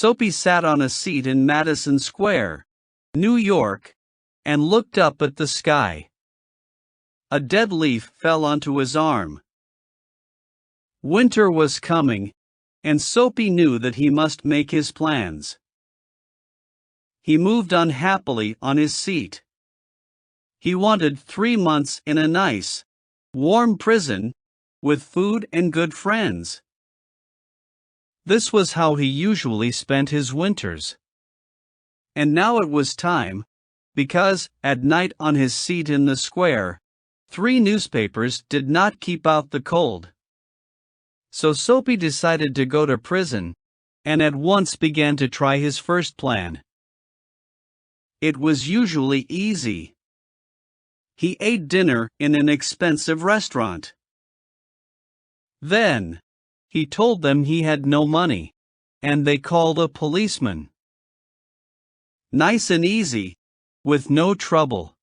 Soapy sat on a seat in Madison Square, New York, and looked up at the sky. A dead leaf fell onto his arm. Winter was coming, and Soapy knew that he must make his plans. He moved unhappily on his seat. He wanted 3 months in a nice, warm prison, with food and good friends. This was how he usually spent his winters. And now it was time, because, at night on his seat in the square, 3 newspapers did not keep out the cold. So Soapy decided to go to prison, and at once began to try his first plan. It was usually easy. He ate dinner in an expensive restaurant. Then, he told them he had no money, and they called a policeman. Nice and easy, with no trouble.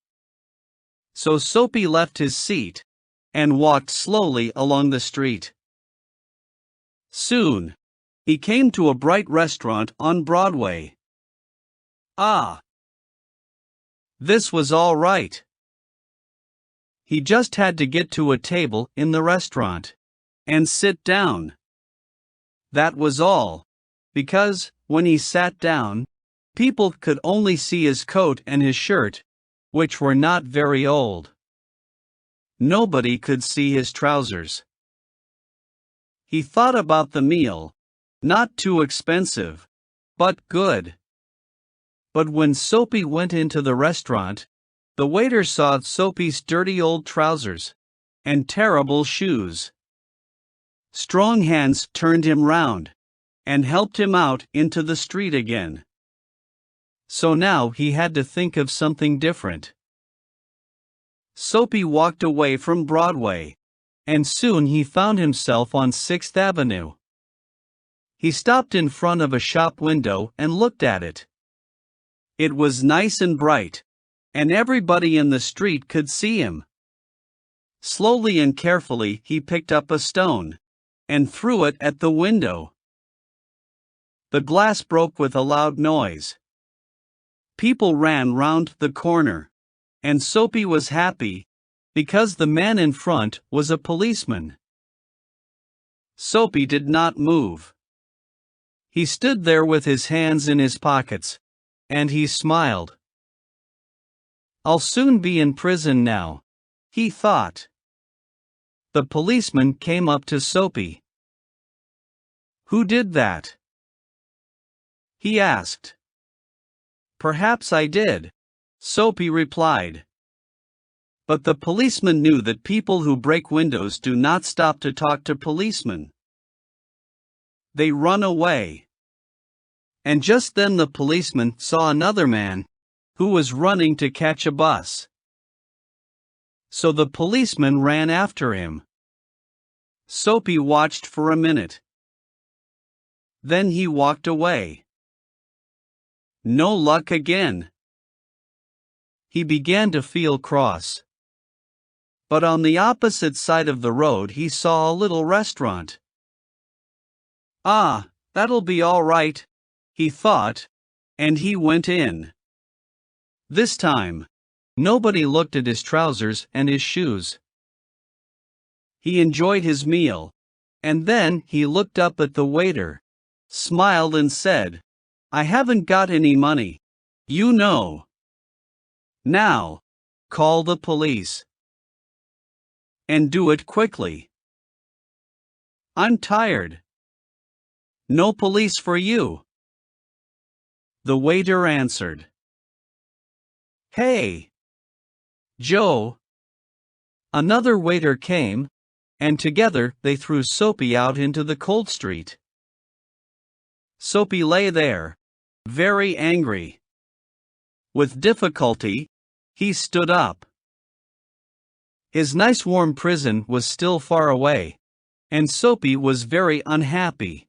So Soapy left his seat, and walked slowly along the street. Soon, he came to a bright restaurant on Broadway. Ah! This was all right. He just had to get to a table in the restaurant, and sit down. That was all, because, when he sat down, people could only see his coat and his shirt, which were not very old. Nobody could see his trousers. He thought about the meal, not too expensive, but good. But when Soapy went into the restaurant, the waiter saw Soapy's dirty old trousers, and terrible shoes. Strong hands turned him round, and helped him out into the street again. So now he had to think of something different. Soapy walked away from Broadway, and soon he found himself on 6th Avenue. He stopped in front of a shop window and looked at it. It was nice and bright, and everybody in the street could see him. Slowly and carefully he picked up a stone, and threw it at the window. The glass broke with a loud noise. People ran round the corner, and Soapy was happy, because the man in front was a policeman. Soapy did not move. He stood there with his hands in his pockets, and he smiled. "I'll soon be in prison now," he thought. The policeman came up to Soapy. "Who did that?" he asked. "Perhaps I did," Soapy replied. But the policeman knew that people who break windows do not stop to talk to policemen. They run away. And just then the policeman saw another man, who was running to catch a bus. So the policeman ran after him. Soapy watched for a minute. Then he walked away. No luck again. He began to feel cross. But on the opposite side of the road he saw a little restaurant. "Ah, that'll be all right," he thought, and he went in. This time, nobody looked at his trousers and his shoes. He enjoyed his meal, and then he looked up at the waiter, smiled and said, "I haven't got any money, you know. Now, call the police. And do it quickly. I'm tired." "No police for you," the waiter answered. "Hey, Joe." Another waiter came, and together they threw Soapy out into the cold street. Soapy lay there, very angry. With difficulty, he stood up. His nice warm prison was still far away, and Soapy was very unhappy.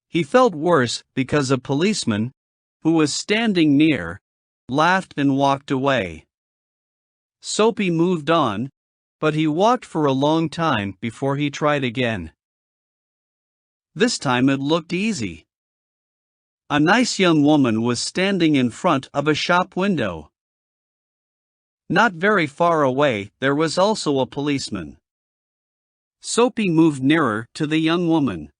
He felt worse because a policeman, who was standing near, laughed and walked away. Soapy moved on, but he walked for a long time before he tried again. This time it looked easy. A nice young woman was standing in front of a shop window. Not very far away, there was also a policeman. Soapy moved nearer to the young woman.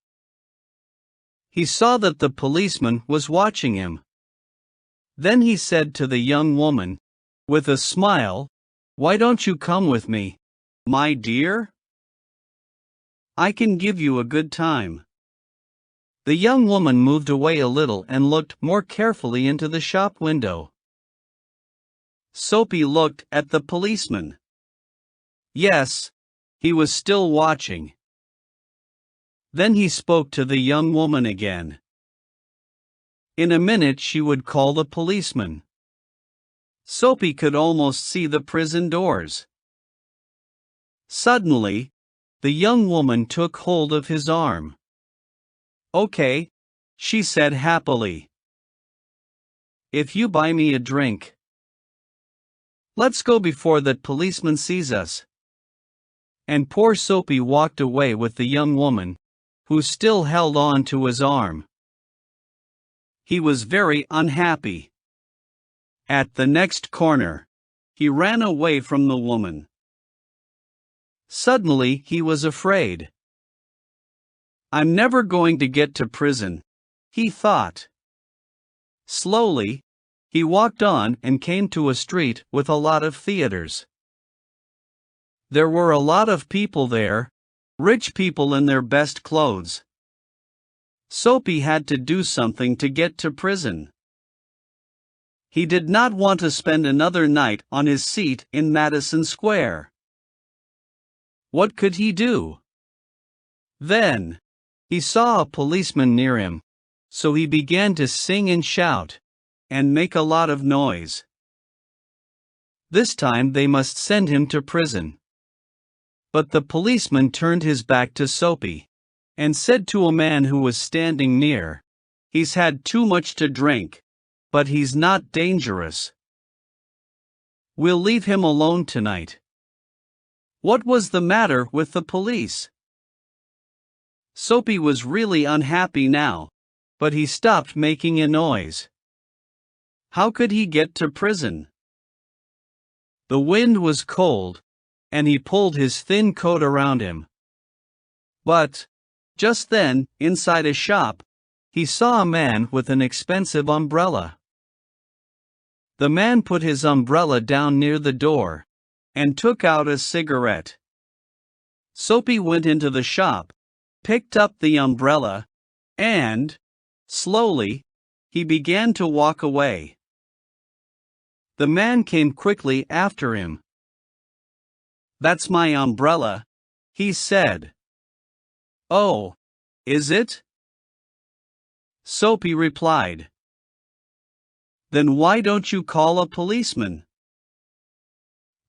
He saw that the policeman was watching him. Then he said to the young woman, with a smile, "Why don't you come with me, my dear? I can give you a good time." The young woman moved away a little and looked more carefully into the shop window. Soapy looked at the policeman. Yes, he was still watching. Then he spoke to the young woman again. In a minute she would call the policeman. Soapy could almost see the prison doors. Suddenly, the young woman took hold of his arm. "Okay," she said happily. "If you buy me a drink. Let's go before that policeman sees us." And poor Soapy walked away with the young woman, who still held on to his arm. He was very unhappy. At the next corner, he ran away from the woman. Suddenly he was afraid. "I'm never going to get to prison," he thought. Slowly, he walked on and came to a street with a lot of theaters. There were a lot of people there, rich people in their best clothes. Soapy had to do something to get to prison. He did not want to spend another night on his seat in Madison Square. What could he do? Then, he saw a policeman near him, so he began to sing and shout, and make a lot of noise. This time they must send him to prison. But the policeman turned his back to Soapy, and said to a man who was standing near, "He's had too much to drink, but he's not dangerous. We'll leave him alone tonight." What was the matter with the police? Soapy was really unhappy now, but he stopped making a noise. How could he get to prison? The wind was cold, and he pulled his thin coat around him. But, just then, inside a shop, he saw a man with an expensive umbrella. The man put his umbrella down near the door, and took out a cigarette. Soapy went into the shop, picked up the umbrella, and, slowly, he began to walk away. The man came quickly after him. "That's my umbrella," he said. "Oh, is it?" Soapy replied. "Then why don't you call a policeman?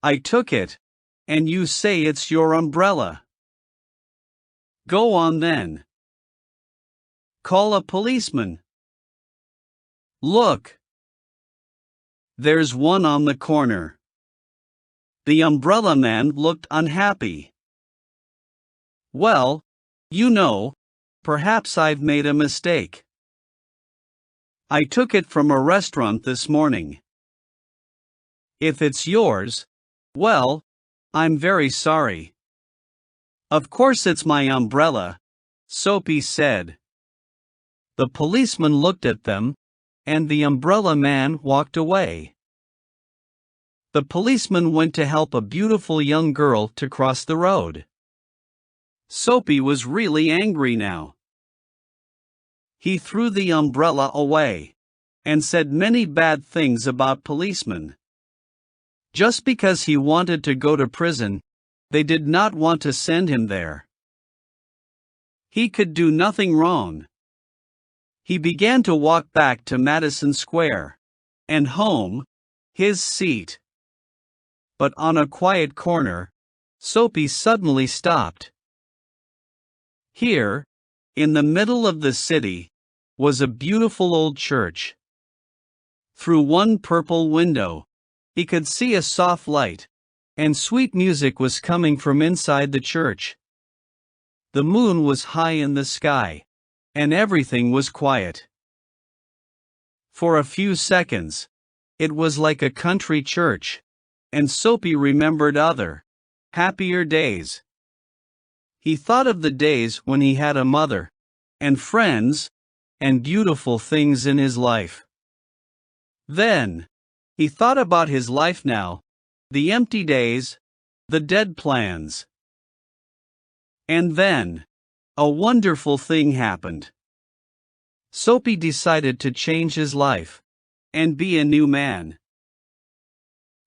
I took it, and you say it's your umbrella. Go on then. Call a policeman. Look. There's one on the corner." The umbrella man looked unhappy. "Well, you know, perhaps I've made a mistake. I took it from a restaurant this morning. If it's yours, well, I'm very sorry." "Of course it's my umbrella," Soapy said. The policeman looked at them, and the umbrella man walked away. The policeman went to help a beautiful young girl to cross the road. Soapy was really angry now. He threw the umbrella away, and said many bad things about policemen. Just because he wanted to go to prison, they did not want to send him there. He could do nothing wrong. He began to walk back to Madison Square, and home, his seat. But on a quiet corner, Soapy suddenly stopped. Here, in the middle of the city, was a beautiful old church. Through one purple window, he could see a soft light, and sweet music was coming from inside the church. The moon was high in the sky, and everything was quiet. For a few seconds, it was like a country church, and Soapy remembered other, happier days. He thought of the days when he had a mother, and friends, and beautiful things in his life. Then, he thought about his life now, the empty days, the dead plans. And then, a wonderful thing happened. Soapy decided to change his life, and be a new man.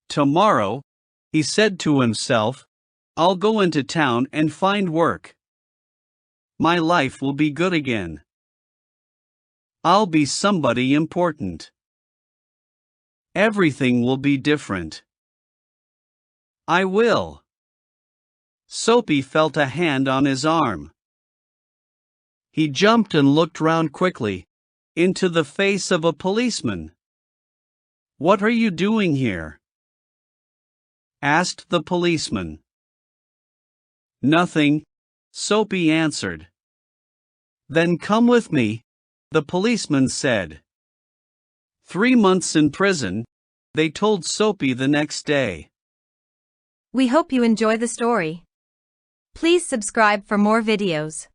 Tomorrow, he said to himself, I'll go into town and find work. My life will be good again. I'll be somebody important. Everything will be different. I will. Soapy felt a hand on his arm. He jumped and looked round quickly, into the face of a policeman. What are you doing here? Asked the policeman. Nothing, Soapy answered. Then come with me, the policeman said. 3 months in prison, they told Soapy the next day. We hope you enjoy the story. Please subscribe for more videos.